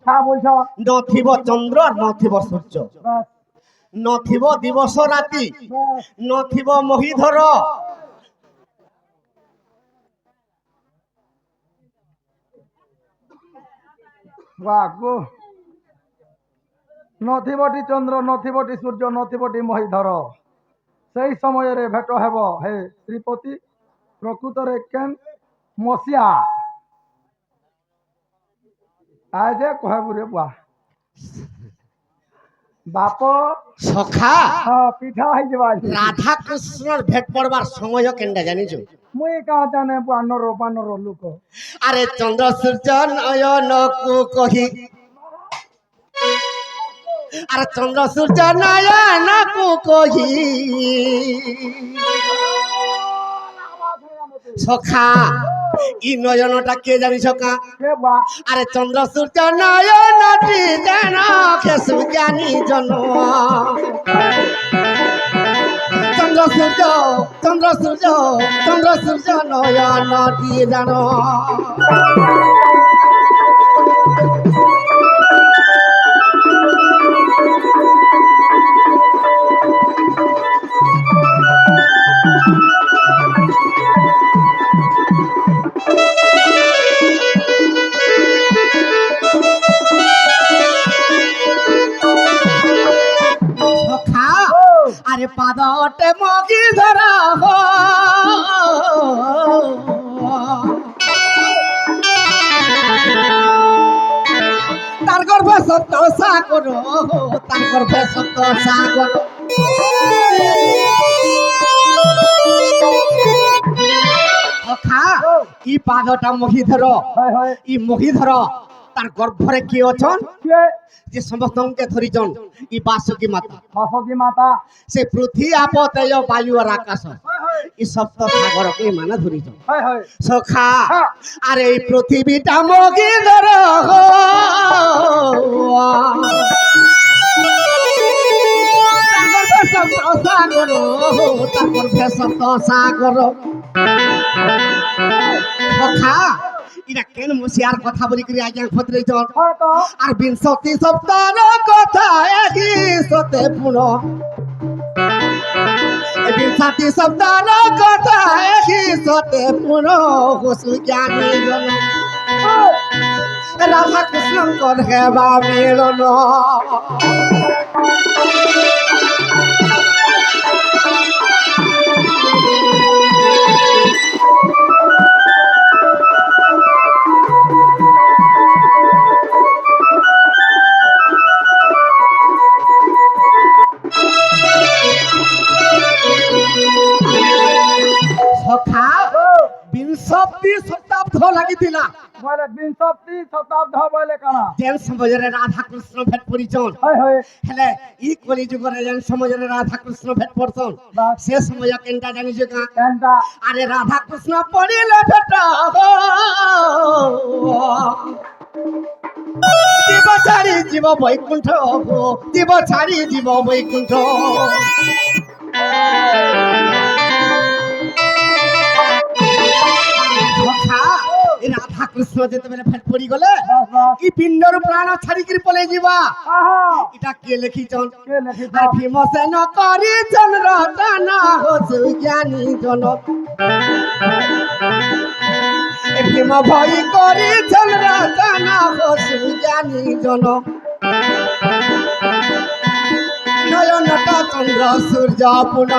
হ্যাঁ বলছ নথিব চন্দ্র আর নথিব সূর্য, বাস নথিব দিবস রাতি, বাস নথিব মহিধর, বাহ গো নথিবটি চন্দ্র নথিবটি সূর্য নথিবটি মহিধর সেই সময়ের ভেট হেব হে শ্রীপতি প্রকৃতরে কেন মସିଆ আজ কহবু রে বুয়া বাপ সখা হ্যাঁ পিঠা হয়ে যাবা রাধা কৃষ্ণর ভেট পড়বার সময় কেনটা জানিছ? মুই কা জানে বানর বানর লোক আরে চন্দ্র সূর্য নয়ন কু কহি, আরে চন্দ্র সূর্য নয়ন কু কহি, সখা ই নয়নটা কে জানিস কা? কে বা আরে চন্দ্র সূর্য নয়নটি যেন খেসু জানি জন, চন্দ্র সূর্য চন্দ্র সূর্য চন্দ্র সূর্য নয়নটি জানো। সখা আরে পাদটে মগি ধরা হো, তার গর্ভে সপ্ত সাগর, তার গর্ভে সপ্ত সাগর, সখা ই পাদটা মহিধর, হয় হয় ই মহিধর তার গর্ভরে কি অছন কে যে সমস্তকে ধরিছন ই বাসুকি মাতা, বাসকি মাতা সে পৃথিবী আপতেয় বায়ু আর আকাশ হয় হয় এই সপ্ত সাগরকে মানে ধরিছন। হয় হয় সখা হ্যাঁ। আর এই পৃথিবীটা মগি ধর, সাগর তারপর ভেসত সাগর। সখা এটা কেন মশিয়ার কথা বলি করি আজ্ঞা খতরেছন, হয় তো আর বিংশতি সপ্তাহ কথা একই সতে পুনঃ, বিংশতি সপ্তাহ কথা একই সতে পুনঃ হসু জ্ঞানী জন, রাধা কৃষ্ণঙ্কর হেবা মিলন। সখা বিংশতি শতাব্দ লাগিলা বলে বিংশতি শতাব্দ বলে কানা যেন সমাজরে রাধা কৃষ্ণ ভেট পরিচন, হয় হয় হেলে ই কলি যুগরে যেন সমাজরে রাধা কৃষ্ণ ভেট পড়ছন বাস সে সময় কেনটা জানিছ কা? কেনটা আরে রাধা কৃষ্ণ পড়িলে ভেট জীব ছাড়ি জীব বৈকুণ্ঠ, জীব ছাড়ি জীব বৈকুণ্ঠ। সখা এই রাধা কৃষ্ণ যেতেবেলে ভেট পড়ি গলে বাস বাস কি পিণ্ডর প্রাণ ছাড়িকি পলে ଯିବା, আহা এটা কে লিখিছন? কে লিখিছ আর ভীমসেন করিছন রচনা হসু জ্ঞানী জন, ভীম ভই করিছন রচনা হসু জ্ঞানী জন, নয়নটা চন্দ্র সূর্য পুন।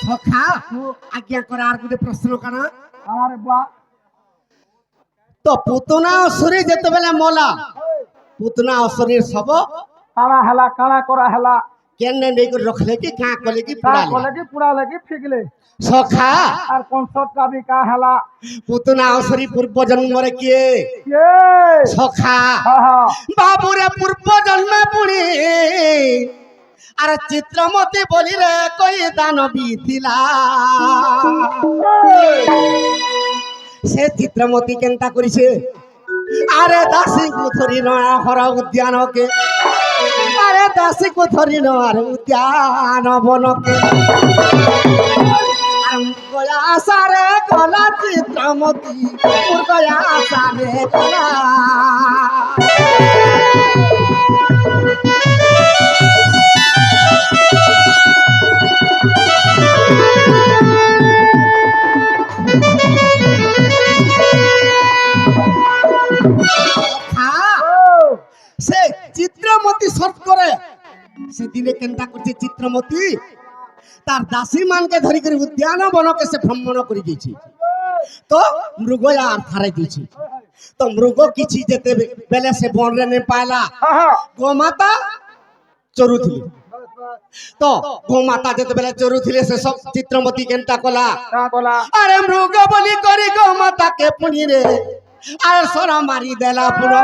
সখা আজ্ঞা করা আর গোটে প্রশ্ন কানা, আমার বা তো পুতনা অসুরী যেতেবেলে মলা, পুতনা অসুরীর সব কানা হেলা কানা করা হেলা কেনে নেই করে রখলে কি কাঁ কলে কি কা পুড়ালে? কলে কি পুরা লাগি ফিগলে সখা আর কনসট কা বি কা হেলা পুতনা অসুরী পূর্ব জন্মরে কে? কে সখা হা হা বাবুরে পূর্ব জন্মে পুড়ি আরে চিত্রমতি বলি রে কই দানবী থিলা সে চিত্রমতি কেনটা করিছে আরে দাসীকে ধরি নয়া হরা উদ্যানকে আরে দাসীকে ধরি নয়ার উদ্যান বনকে গয়া সারে গলা চিত্রমতি গয়া সারে গলা সে চিত্রমতি সর্ট করে সেদিনে কেনটা করছে চিত্রমতি তার দাসী মানকে ধরি করে উদ্যান বনকে সে ভ্রমণ করে দিয়েছি তো মৃগ আর হারাই দিয়েছি তো মৃগ কিছু যেতে বেলে সে বনরে নেই পাইলা গোমাতা চরুথিলি তো গোমাতা যেতে বেলে চরুথিলে সে সব চিত্রমতি কেনটা কলা আরে মৃগ বলি করি গোমাতাকে পুনি রে আর সরা মারি দেলা পুরো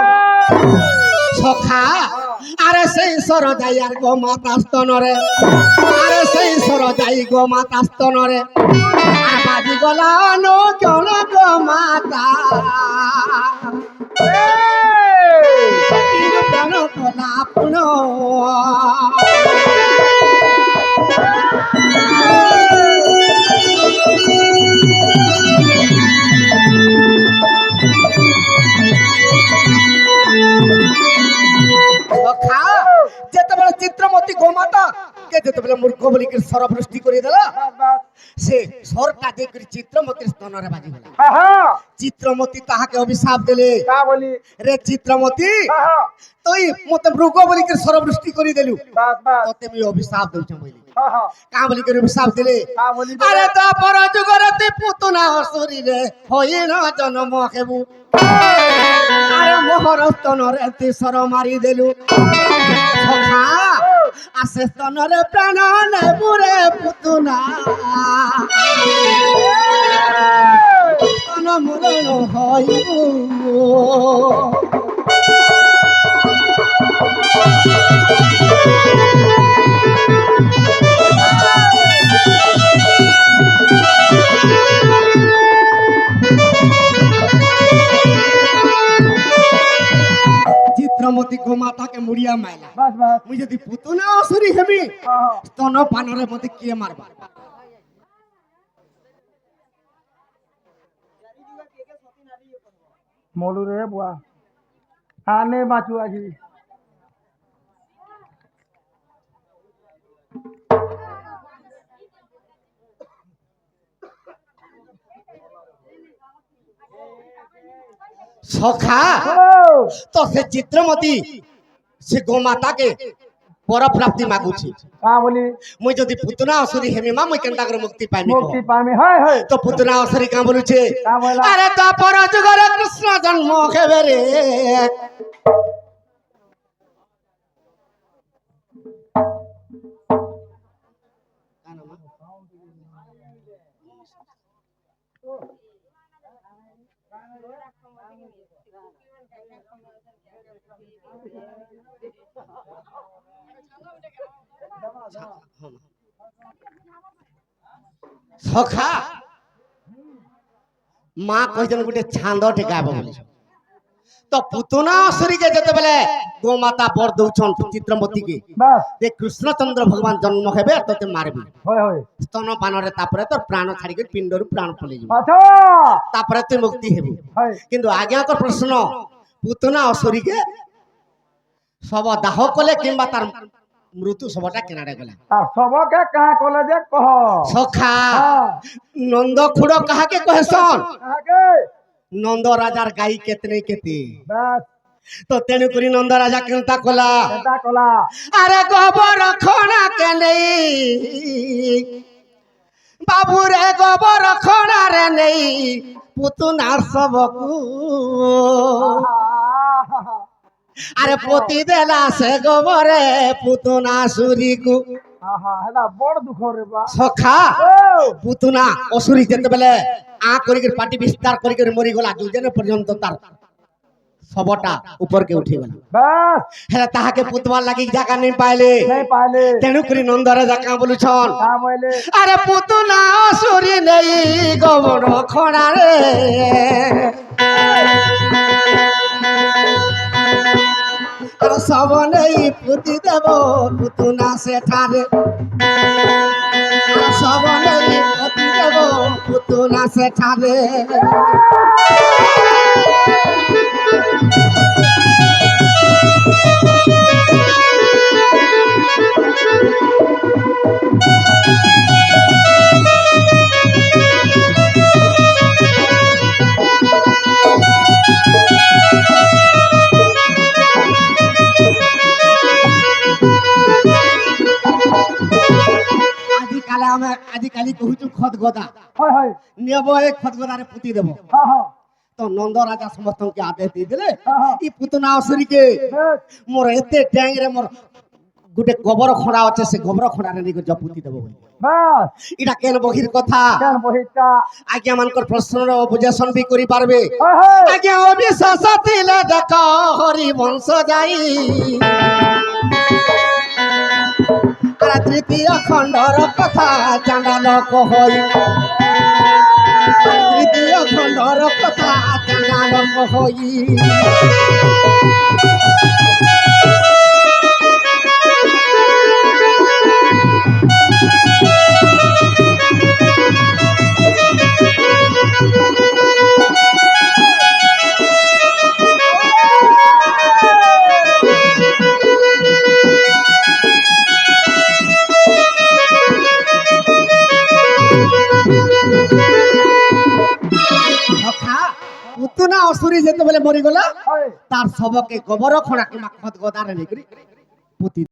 সখা আরে সেই সর যাই আর গো মাতা স্তনরে আরে সেই সর যাই গো মাতা স্তনরে আর বাজি গলা নো কেন গো মাতা কেন গলা পুনো যেতেবেলে চিত্রমতি গোমাতা কে যেতেবেলে মূর্খ বলিকে সরবৃষ্টি করে দেলা সে সরটা যে করে চিত্রমতির স্তনরে বাজি গলা চিত্রমতি তাহাকে অভিশাপ দিলে রে চিত্রমতি তুই মতে মৃগ বলিকে সরবৃষ্টি করে দেলু তোতে আমি অভিশাপ দেউছ বলি কা বলিকে অভিশাপ দিলে আরে তো পর যুগরে তুই পুতনা শরীরে হই না জন্ম হেবু আরে মোহর স্তনরে তুই সর মারি দেলু সখা আসে স্তনরে প্রাণ নেবুরে পুতুনা স্তন মরণ হইবু চিত্রমতি গোমাতাকে মুড়িয়া মাইলা মুই যদি পুতুনা অসুরি হেমি স্তন পানরে মতে কে মারবা মলু রে বুয়া আনে বাঁচু আজি সখা তো সে চিত্রমতি সে গোমাতাকে পরপ্রাপ্তি মাগুছি বলি মুই যদি পুতনা অসুরি হেমি মা মুই কেনটা করে মুক্তি পাইমি মুক্তি পামি হয় হয় তো পুতনা অসুরি কা বলুছে বলা? আরে তো পর যুগরে কৃষ্ণ জন্ম হেবে রে সখা মা কইছেন গোটে ছান্দ টেকাব বলি তো পুতনা অসুরীকে যেতেবেলে গোমাতা বর দৌছন চিত্রমতিকে বাস যে কৃষ্ণচন্দ্র ভগবান জন্ম হেবে তোতে মারবি হয় হয় স্তন পানরে তারপরে তোর প্রাণ ছাড়িকে পিণ্ডরু প্রাণ পলাই যাবে আচ্ছা তারপরে তুই মুক্তি হেবি হয় কিন্তু আগে প্রশ্ন পুতনা অসুরীকে সব দাহ কলে কিংবা তার মৃত্যু সবটা কেনারে গলা আর সবকে কাহা কলে যে কহ সখা হ্যাঁ। নন্দ খুড় কাহাকে কহেছন কাহাকে নন্দ রাজার গাই কেতনে কেতে বাস তো তেণু করি নন্দ রাজা কেনতা কলা এটা কলা আরে গোবর খনা কেনে বাবুরে গোবর খনারে নেই পুতুনার সবকু আরে পতি দেলা সে গোবরে পুতুনা সুরিকু এটা বড় দুঃখ রে বা সখা ও পুতুনা অসুরি যেতেবেলে আ করি পাটি বিস্তার করি মরি গলা দুজনে পর্যন্ত তার শবটা উপরকে উঠে গেল। বেশ হেলে তাহাকে পুতবার লাগি জায়গা নেই পাইলে, নেই পাইলে তেণু করে নন্দরে জাকা বলুছন তা বইলে আরে পুতুনা সরি নেই গোবর খড়ারে, আরে সব নেই পুতি দেব পুতুনা সেঠারে, আরে সব নেই পুতি দেব পুতুনা সেঠারে। আজিকালি কহুছু খত গদা হয় হয় নেব, এই খত গদারে পুতি দেব। হ্যাঁ হ্যাঁ তো নন্দ রাজা সমস্তকে আদেশ দিয়ে দিলে হ্যাঁ, হ্যাঁ। ই পুতনা অসুরীকে বেশ মোর এতে ট্যাংরে মোর গোটে গোবর খড়া আছে, সে গোবর খড়ারে নিয়ে যা পুতি দেব বলি। বেশ এটা কেন বহির কথা, কেন বহিটা আজ্ঞা মানকর প্রশ্নর অবজেকশন বি করি পারবে। হয় হয় আজ্ঞা অবিশ্বাস দিলে দেখ হরি বংশ যাই, আর তৃতীয় খণ্ডর কথা চাঁদাল কহই, তৃতীয় খণ্ডর কথা চাঁদাল কহই। পুতুনা অসুরী যেতেবেলে মরিগলা হয় তার সবকে গোবর খড়া কিংবা খত গদারে নেই পুতি